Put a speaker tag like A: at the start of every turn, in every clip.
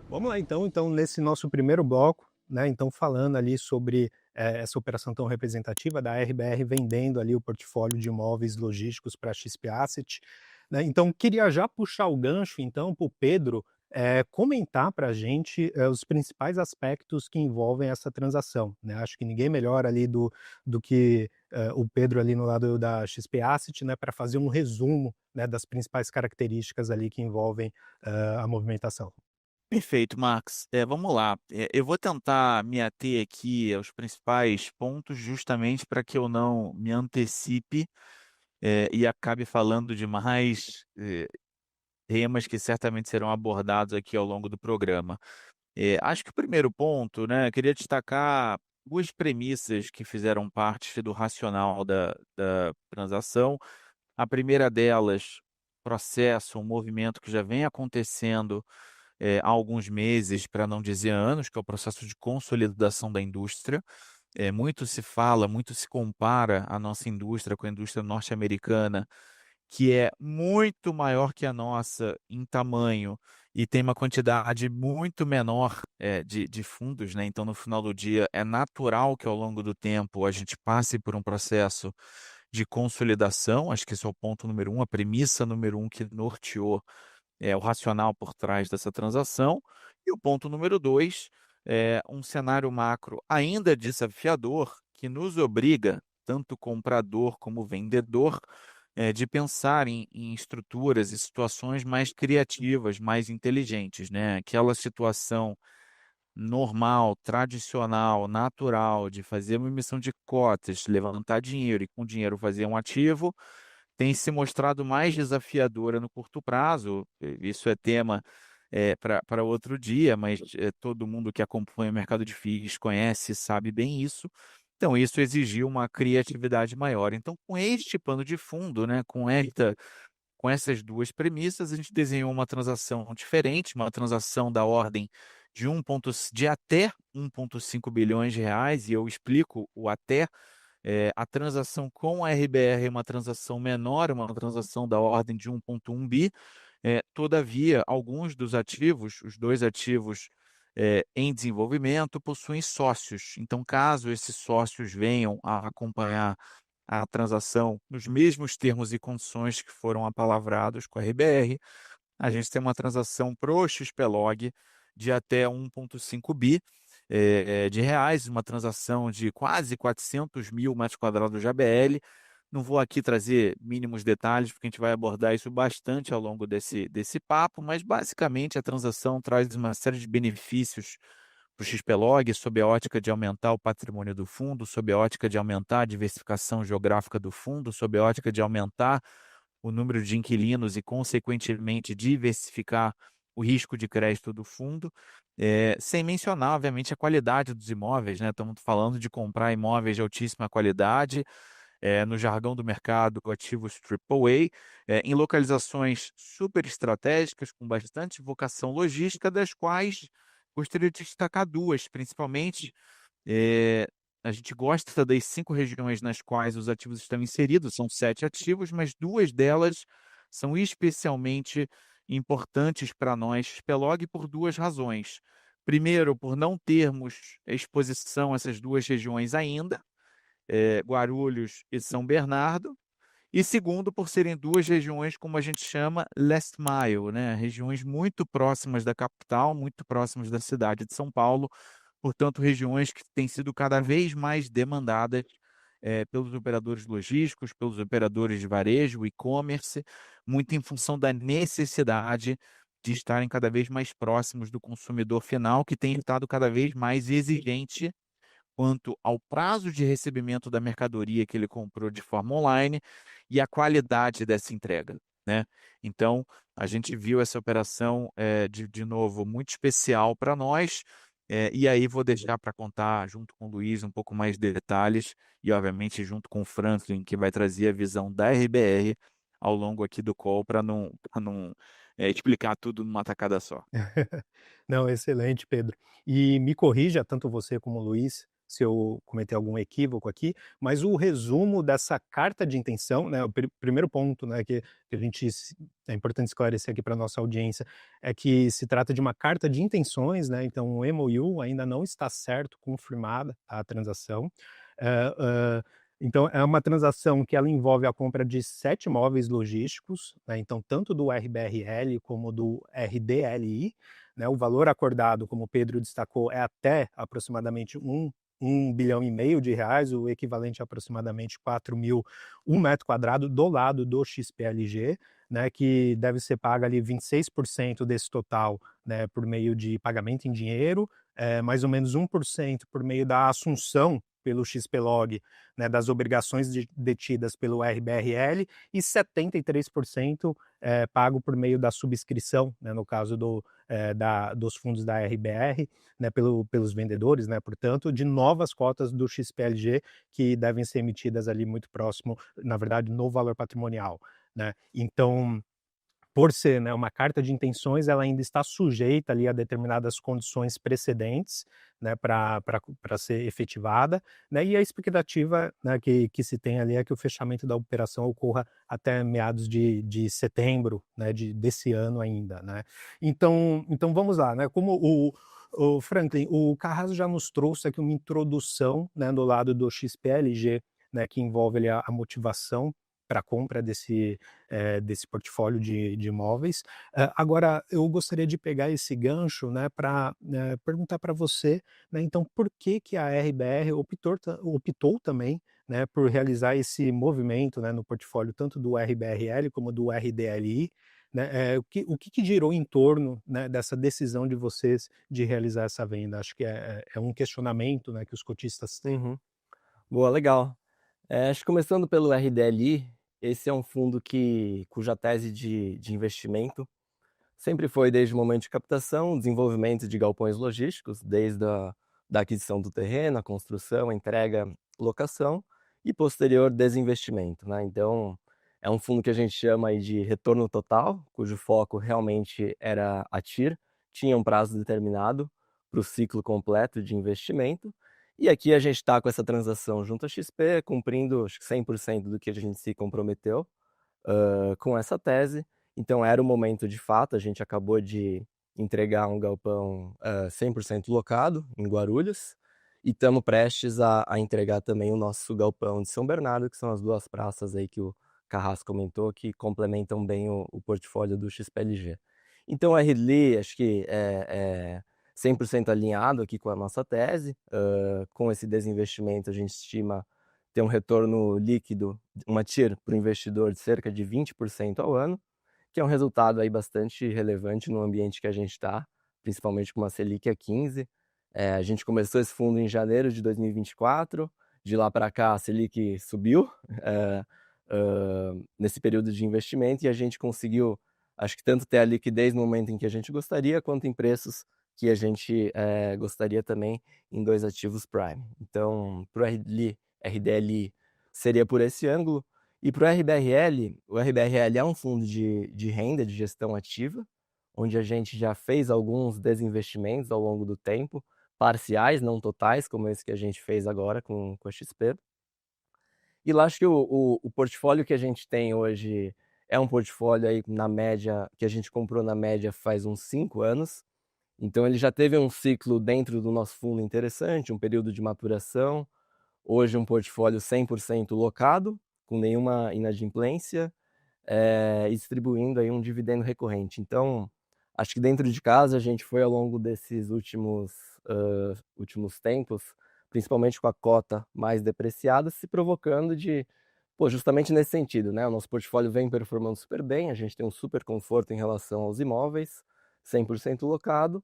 A: Vamos lá então nesse nosso primeiro bloco, né, então falando ali sobre, essa operação tão representativa da RBR vendendo ali o portfólio de imóveis logísticos para a XP Asset, né, então queria já puxar o gancho então para o Pedro, comentar para a gente, os principais aspectos que envolvem essa transação, né, acho que ninguém melhor ali do que, o Pedro ali no lado da XP Asset, né, para fazer um resumo, né, das principais características ali que envolvem, a movimentação.
B: Perfeito, Max. Vamos lá. Eu vou tentar me ater aqui aos principais pontos, justamente para que eu não me antecipe, e acabe falando de mais temas que certamente serão abordados aqui ao longo do programa. Acho que o primeiro ponto, né, eu queria destacar duas premissas que fizeram parte do racional da transação. A primeira delas, processo, um movimento que já vem acontecendo há alguns meses, para não dizer anos, que é o processo de consolidação da indústria. Muito se fala, muito se compara a nossa indústria com a indústria norte-americana, que é muito maior que a nossa em tamanho e tem uma quantidade muito menor, de fundos, né, então no final do dia é natural que ao longo do tempo a gente passe por um processo de consolidação. Acho que esse é o ponto número um, a premissa número um que norteou o racional por trás dessa transação. E o ponto número 2 é um cenário macro ainda desafiador, que nos obriga, tanto comprador como vendedor, de pensar em estruturas e situações mais criativas, mais inteligentes, né. Aquela situação normal, tradicional, natural, de fazer uma emissão de cotas, levantar dinheiro e com dinheiro fazer um ativo, tem se mostrado mais desafiadora no curto prazo. Isso é tema, para outro dia, mas, todo mundo que acompanha o mercado de FIIs conhece e sabe bem isso. Então isso exigiu uma criatividade maior. Então com este pano de fundo, né, com essas 2 premissas, a gente desenhou uma transação diferente, uma transação da ordem de até 1,5 bilhões de reais, e eu explico o até. A transação com a RBR é uma transação menor, uma transação da ordem de 1,1 bi. Todavia, alguns dos ativos, os 2 ativos, em desenvolvimento, possuem sócios. Então, caso esses sócios venham a acompanhar a transação nos mesmos termos e condições que foram apalavrados com a RBR, a gente tem uma transação pro XPlog de até 1,5 bi, de reais, uma transação de quase 400.000 metros quadrados de ABL. Não vou aqui trazer mínimos detalhes, porque a gente vai abordar isso bastante ao longo desse papo, mas basicamente a transação traz uma série de benefícios para o XPlog, sob a ótica de aumentar o patrimônio do fundo, sob a ótica de aumentar a diversificação geográfica do fundo, sob a ótica de aumentar o número de inquilinos e, consequentemente, diversificar o risco de crédito do fundo, sem mencionar, obviamente, a qualidade dos imóveis, né? Estamos falando de comprar imóveis de altíssima qualidade, no jargão do mercado, ativos AAA, em localizações super estratégicas, com bastante vocação logística, das quais gostaria de destacar duas, principalmente. eh, a gente gosta das 5 regiões nas quais os ativos estão inseridos, são 7 ativos, mas 2 delas são especialmente importantes para nós, Spelog, por 2 razões. Primeiro, por não termos exposição a essas 2 regiões ainda, Guarulhos e São Bernardo. E segundo, por serem 2 regiões, como a gente chama, last mile, né, regiões muito próximas da capital, muito próximas da cidade de São Paulo, portanto, regiões que têm sido cada vez mais demandadas, pelos operadores logísticos, pelos operadores de varejo, e-commerce, muito em função da necessidade de estarem cada vez mais próximos do consumidor final, que tem estado cada vez mais exigente quanto ao prazo de recebimento da mercadoria que ele comprou de forma online e a qualidade dessa entrega, né. Então, a gente viu essa operação, de novo, muito especial para nós, e aí vou deixar para contar, junto com o Luiz, um pouco mais de detalhes e, obviamente, junto com o Franklin, que vai trazer a visão da RBR ao longo aqui do call, para não explicar tudo numa tacada só.
A: Não, excelente, Pedro. E me corrija, tanto você como o Luiz, se eu cometer algum equívoco aqui, mas o resumo dessa carta de intenção, né, o primeiro ponto, né, que a gente é importante esclarecer aqui para nossa audiência, é que se trata de uma carta de intenções, né, então o MOU ainda não está certo, confirmada a transação. Eh, hã, então é uma transação que ela envolve a compra de 7 móveis logísticos, né, então tanto do RBRL como do RDLI, né, o valor acordado, como o Pedro destacou, é até aproximadamente R$ 1,5 bilhão, o equivalente a aproximadamente 4.000 um metro quadrado do lado do XPLG, né, que deve ser paga ali 26% desse total, né, por meio de pagamento em dinheiro, mais ou menos 1% por meio da assunção pelo XPlog, né, das obrigações detidas pelo RBRL e 73% pago por meio da subscrição, né, no caso dos fundos da RBR, né, pelos vendedores, né, portanto, de novas cotas do XPLG que devem ser emitidas ali muito próximo, na verdade, no valor patrimonial, né. Então, por ser, né, uma carta de intenções, ela ainda está sujeita ali a determinadas condições precedentes, né, para ser efetivada, né, e a expectativa, né, que se tem ali é que o fechamento da operação ocorra até meados de setembro, né, desse ano ainda, né. Então vamos lá, né, como o Franklin, o Carrasco já nos trouxe aqui uma introdução, né, do lado do XPLG, né, que envolve ali a motivação para a compra desse portfólio de imóveis. Agora, eu gostaria de pegar esse gancho, né, para perguntar para você, né, então, por que que a RBR optou também, né, por realizar esse movimento, né, no portfólio tanto do RBRL como do RDLI, né, o que girou em torno, né, dessa decisão de vocês de realizar essa venda? Acho que é um questionamento, né, que os cotistas têm.
C: Uhum. Boa, legal. Acho que começando pelo RDLI, esse é um fundo cuja tese de investimento sempre foi desde o momento de captação, desenvolvimento de galpões logísticos, desde da aquisição do terreno, a construção, a entrega, locação e posterior desinvestimento, né. Então, é um fundo que a gente chama aí de retorno total, cujo foco realmente era a TIR, tinha um prazo determinado para o ciclo completo de investimento, e aqui a gente está com essa transação junto à XP, cumprindo acho que 100% do que a gente se comprometeu, com essa tese. Então era o momento de fato, a gente acabou de entregar um galpão, 100% locado em Guarulhos, e estamos prestes a entregar também o nosso galpão de São Bernardo, que são as 2 praças aí que o Carrasco comentou, que complementam bem o portfólio do XPLG. Então a Ridley acho que é 100% alinhado aqui com a nossa tese, com esse desinvestimento a gente estima ter um retorno líquido, uma TIR para o investidor de cerca de 20% ao ano, que é um resultado aí bastante relevante no ambiente que a gente está, principalmente com uma Selic a 15. A gente começou esse fundo em janeiro de 2024, de lá para cá a Selic subiu, nesse período de investimento, e a gente conseguiu, acho que tanto ter a liquidez no momento em que a gente gostaria, quanto em preços que a gente gostaria também em 2 ativos prime. Então, para o RDLI seria por esse ângulo. E para o RBRL é um fundo de renda, de gestão ativa, onde a gente já fez alguns desinvestimentos ao longo do tempo, parciais, não totais, como esse que a gente fez agora com a XP. E lá acho que o portfólio que a gente tem hoje é um portfólio aí na média, que a gente comprou na média faz uns 5 anos, então ele já teve um ciclo dentro do nosso fundo interessante, um período de maturação. Hoje um portfólio 100% locado, com nenhuma inadimplência, e distribuindo aí um dividendo recorrente. Então, acho que dentro de casa a gente foi ao longo desses últimos tempos, principalmente com a cota mais depreciada, se provocando justamente nesse sentido, né, o nosso portfólio vem performando super bem, a gente tem um super conforto em relação aos imóveis, 100% locado,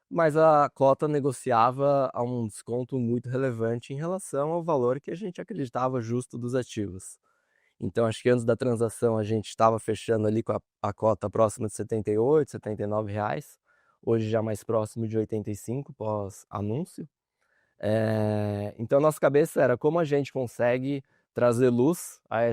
C: mas a cota negociava a um desconto muito relevante em relação ao valor que a gente acreditava justo dos ativos. Então acho que antes da transação a gente estava fechando ali com a cota próxima de R$ 78, R$ 79, hoje já mais próximo de 85 pós-anúncio. Então a nossa cabeça era como a gente consegue trazer luz a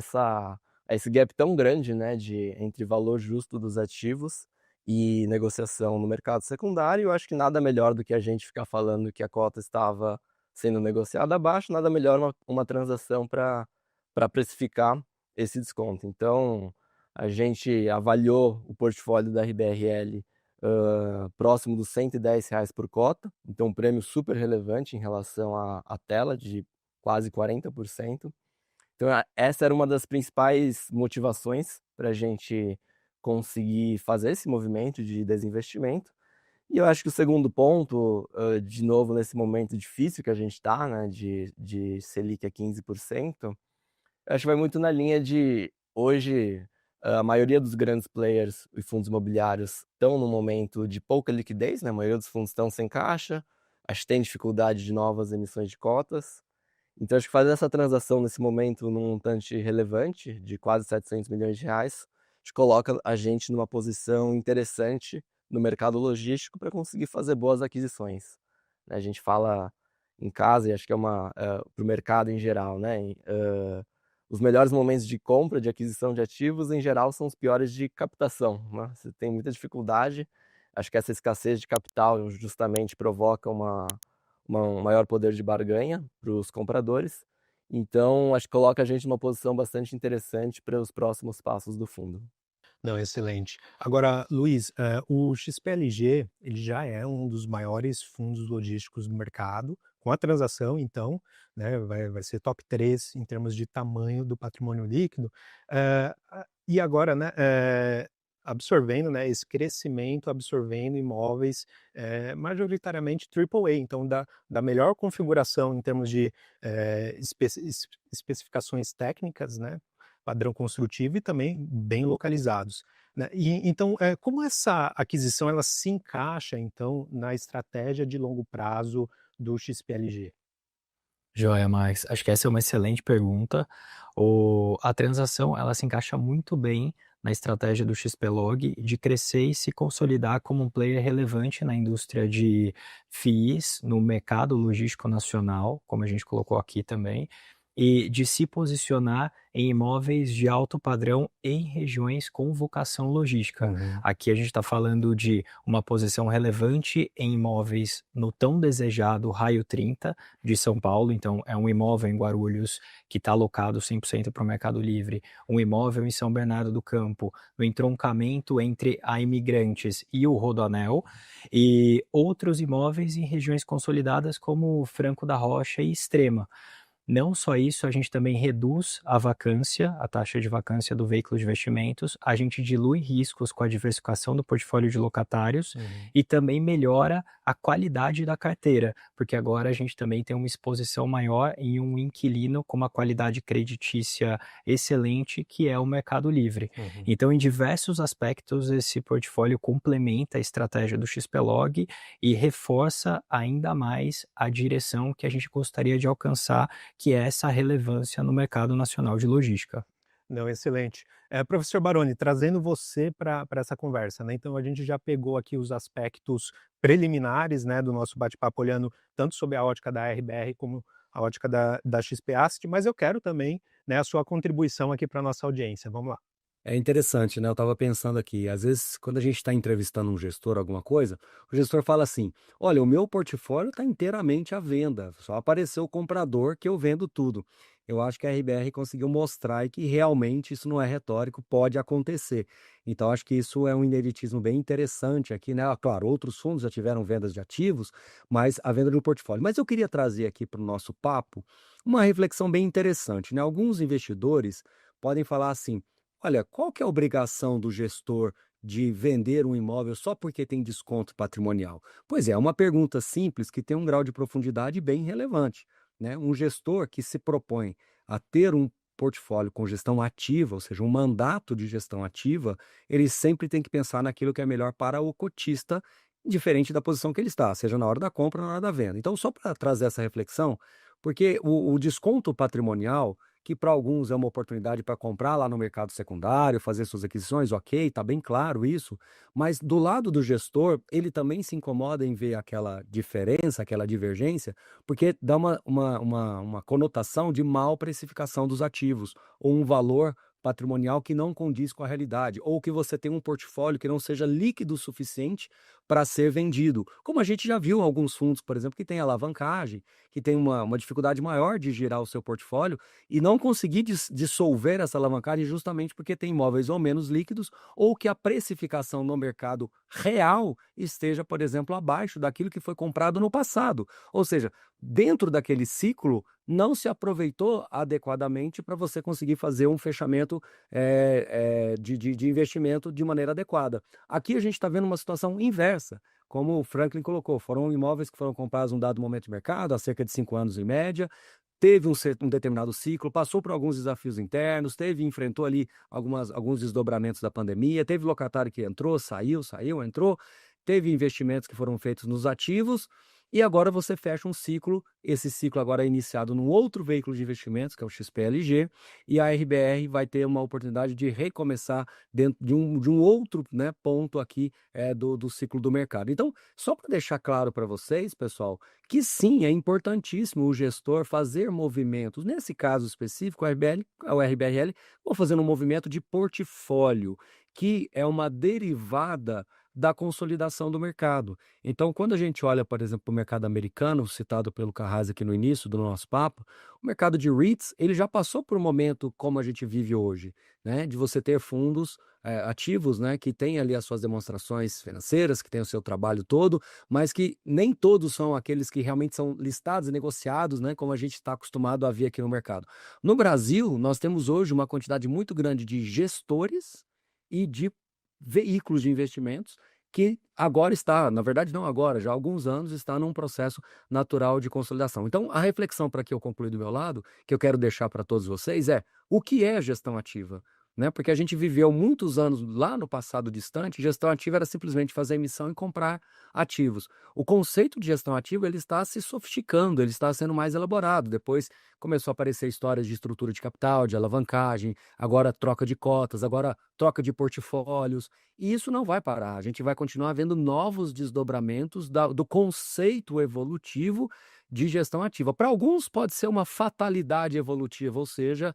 C: esse gap tão grande, né, entre valor justo dos ativos e negociação no mercado secundário. Eu acho que nada melhor do que a gente ficar falando que a cota estava sendo negociado abaixo, nada melhor uma transação para precificar esse desconto. Então, a gente avaliou o portfólio da RBRL próximo dos R$ 110 por cota, então um prêmio super relevante em relação à tela, de quase 40%. Então, essa era uma das principais motivações para a gente conseguir fazer esse movimento de desinvestimento. E eu acho que o segundo ponto, de novo, nesse momento difícil que a gente está, né, de Selic a 15%, eu acho que vai muito na linha de, hoje, a maioria dos grandes players e fundos imobiliários estão num momento de pouca liquidez, né? A maioria dos fundos estão sem caixa, acho que tem dificuldade de novas emissões de cotas. Então, acho que fazer essa transação nesse momento num montante relevante, de quase R$ 700 milhões, acho que coloca a gente numa posição interessante no mercado logístico para conseguir fazer boas aquisições, né? A gente fala em casa, e acho que é para o mercado em geral, né? Os melhores momentos de compra, de aquisição de ativos, em geral, são os piores de captação, né? Você tem muita dificuldade. Acho que essa escassez de capital justamente provoca um maior poder de barganha para os compradores. Então, acho que coloca a gente numa posição bastante interessante para os próximos passos do fundo.
A: Não, excelente. Agora, Luiz, o XPLG, ele já é um dos maiores fundos logísticos do mercado. Com a transação, então, né, vai ser top 3 em termos de tamanho do patrimônio líquido. E agora, né, absorvendo, né, esse crescimento, absorvendo imóveis majoritariamente AAA, então da melhor configuração em termos de especificações técnicas, né, padrão construtivo e também bem localizados, né? E então, como essa aquisição ela se encaixa então na estratégia de longo prazo do XPLG?
D: Joia, Max. Acho que essa é uma excelente pergunta. A transação, ela se encaixa muito bem na estratégia do XPlog de crescer e se consolidar como um player relevante na indústria de FIIs, no mercado logístico nacional, como a gente colocou aqui também, e de se posicionar em imóveis de alto padrão em regiões com vocação logística.
A: Uhum.
D: Aqui a gente está falando de uma posição relevante em imóveis no tão desejado Raio 30 de São Paulo, então é um imóvel em Guarulhos que está alocado 100% para o Mercado Livre, um imóvel em São Bernardo do Campo, no entroncamento entre a Imigrantes e o Rodoanel, e outros imóveis em regiões consolidadas como Franco da Rocha e Extrema. Não só isso, a gente também reduz a vacância, a taxa de vacância do veículo de investimentos, a gente dilui riscos com a diversificação do portfólio de locatários e também melhora a qualidade da carteira, porque agora a gente também tem uma exposição maior em um inquilino com uma qualidade creditícia excelente, que é o Mercado Livre. Então, em diversos aspectos, esse portfólio complementa a estratégia do XPlog e reforça ainda mais a direção que a gente gostaria de alcançar, que é essa relevância no mercado nacional de logística.
A: Não, excelente. Professor Baroni, trazendo você para essa conversa, né? Então a gente já pegou aqui os aspectos preliminares, né, do nosso bate-papo, olhando tanto sobre a ótica da RBR como a ótica da XP Asset, mas eu quero também, né, a sua contribuição aqui para a nossa audiência. Vamos lá.
E: É interessante, né? Eu estava pensando aqui, às vezes, quando a gente está entrevistando um gestor, alguma coisa, o gestor fala assim: olha, o meu portfólio está inteiramente à venda, só apareceu o comprador que eu vendo tudo. Eu acho que a RBR conseguiu mostrar e que realmente isso não é retórico, pode acontecer. Então, acho que isso é um ineditismo bem interessante aqui, né? Claro, outros fundos já tiveram vendas de ativos, mas a venda do portfólio. Mas eu queria trazer aqui para o nosso papo uma reflexão bem interessante, né? Alguns investidores podem falar assim: olha, qual que é a obrigação do gestor de vender um imóvel só porque tem desconto patrimonial? Pois é uma pergunta simples que tem um grau de profundidade bem relevante, né? Um gestor que se propõe a ter um portfólio com gestão ativa, ou seja, um mandato de gestão ativa, ele sempre tem que pensar naquilo que é melhor para o cotista, diferente da posição que ele está, seja na hora da compra ou na hora da venda. Então, só para trazer essa reflexão, porque o desconto patrimonial, que para alguns é uma oportunidade para comprar lá no mercado secundário, fazer suas aquisições, ok, está bem claro isso, mas do lado do gestor, ele também se incomoda em ver aquela diferença, aquela divergência, porque dá uma conotação de mal precificação dos ativos, ou um valor patrimonial que não condiz com a realidade, ou que você tem um portfólio que não seja líquido o suficiente para ser vendido. Como a gente já viu alguns fundos, por exemplo, que tem alavancagem, que tem uma dificuldade maior de girar o seu portfólio e não conseguir dissolver essa alavancagem justamente porque tem imóveis ou menos líquidos ou que a precificação no mercado real esteja, por exemplo, abaixo daquilo que foi comprado no passado. Ou seja, dentro daquele ciclo, não se aproveitou adequadamente para você conseguir fazer um fechamento de investimento de maneira adequada. Aqui a gente está vendo uma situação inversa, como o Franklin colocou, foram imóveis que foram comprados em um dado momento de mercado, há cerca de 5 anos em média, teve um determinado ciclo, passou por alguns desafios internos, enfrentou ali alguns desdobramentos da pandemia, teve locatário que entrou, saiu, entrou, teve investimentos que foram feitos nos ativos, e agora você fecha um ciclo, esse ciclo agora é iniciado num outro veículo de investimentos, que é o XPLG, e a RBR vai ter uma oportunidade de recomeçar dentro de um outro, né, ponto aqui do ciclo do mercado. Então, só para deixar claro para vocês, pessoal, que sim, é importantíssimo o gestor fazer movimentos. Nesse caso específico, o RBRL, vou fazendo um movimento de portfólio, que é uma derivada da consolidação do mercado. Então, quando a gente olha, por exemplo, para o mercado americano, citado pelo Carrasco aqui no início do nosso papo, o mercado de REITs, ele já passou por um momento como a gente vive hoje, né? De você ter fundos ativos, né? Que têm ali as suas demonstrações financeiras, que têm o seu trabalho todo, mas que nem todos são aqueles que realmente são listados e negociados, né? Como a gente está acostumado a ver aqui no mercado. No Brasil, nós temos hoje uma quantidade muito grande de gestores e de veículos de investimentos que agora está, na verdade não agora, já há alguns anos está num processo natural de consolidação. Então, a reflexão para que eu concluir do meu lado, que eu quero deixar para todos vocês é, o que é gestão ativa? Né? Porque a gente viveu muitos anos lá no passado distante, gestão ativa era simplesmente fazer emissão e comprar ativos. O conceito de gestão ativa ele está se sofisticando, ele está sendo mais elaborado. Depois começou a aparecer histórias de estrutura de capital, de alavancagem, agora troca de cotas, agora troca de portfólios. E isso não vai parar. A gente vai continuar vendo novos desdobramentos do conceito evolutivo de gestão ativa. Para alguns pode ser uma fatalidade evolutiva, ou seja,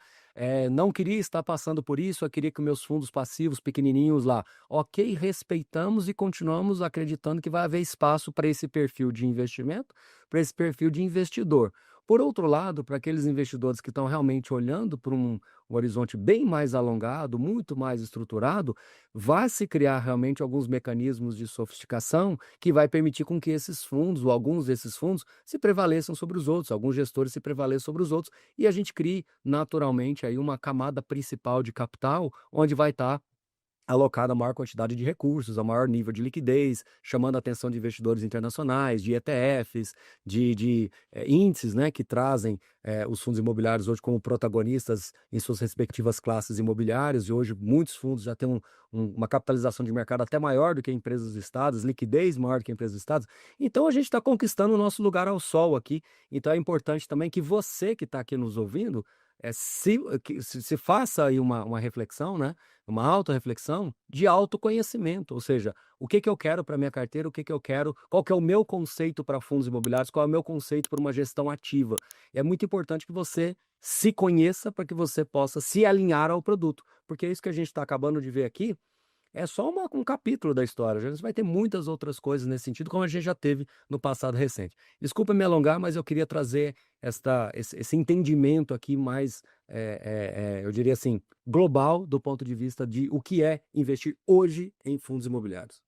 E: não queria estar passando por isso, eu queria que meus fundos passivos pequenininhos lá. Ok, respeitamos e continuamos acreditando que vai haver espaço para esse perfil de investimento, para esse perfil de investidor. Por outro lado, para aqueles investidores que estão realmente olhando para um horizonte bem mais alongado, muito mais estruturado, vai se criar realmente alguns mecanismos de sofisticação que vai permitir com que esses fundos, ou alguns desses fundos, se prevaleçam sobre os outros, alguns gestores se prevaleçam sobre os outros, e a gente crie naturalmente aí uma camada principal de capital, onde vai estar alocada a maior quantidade de recursos, a maior nível de liquidez, chamando a atenção de investidores internacionais, de ETFs, de índices, né, que trazem os fundos imobiliários hoje como protagonistas em suas respectivas classes imobiliárias, e hoje muitos fundos já têm uma capitalização de mercado até maior do que empresas listadas, liquidez maior do que empresas listadas. Então a gente está conquistando o nosso lugar ao sol aqui, então é importante também que você que está aqui nos ouvindo, se faça aí uma reflexão, né? Uma autorreflexão de autoconhecimento, ou seja, o que eu quero para minha carteira, o que eu quero, qual que é o meu conceito para fundos imobiliários, qual é o meu conceito para uma gestão ativa. É muito importante que você se conheça para que você possa se alinhar ao produto, porque é isso que a gente está acabando de ver aqui, é só um capítulo da história. A gente vai ter muitas outras coisas nesse sentido, como a gente já teve no passado recente. Desculpa me alongar, mas eu queria trazer esse entendimento aqui mais, eu diria assim, global do ponto de vista de o que é investir hoje em fundos imobiliários.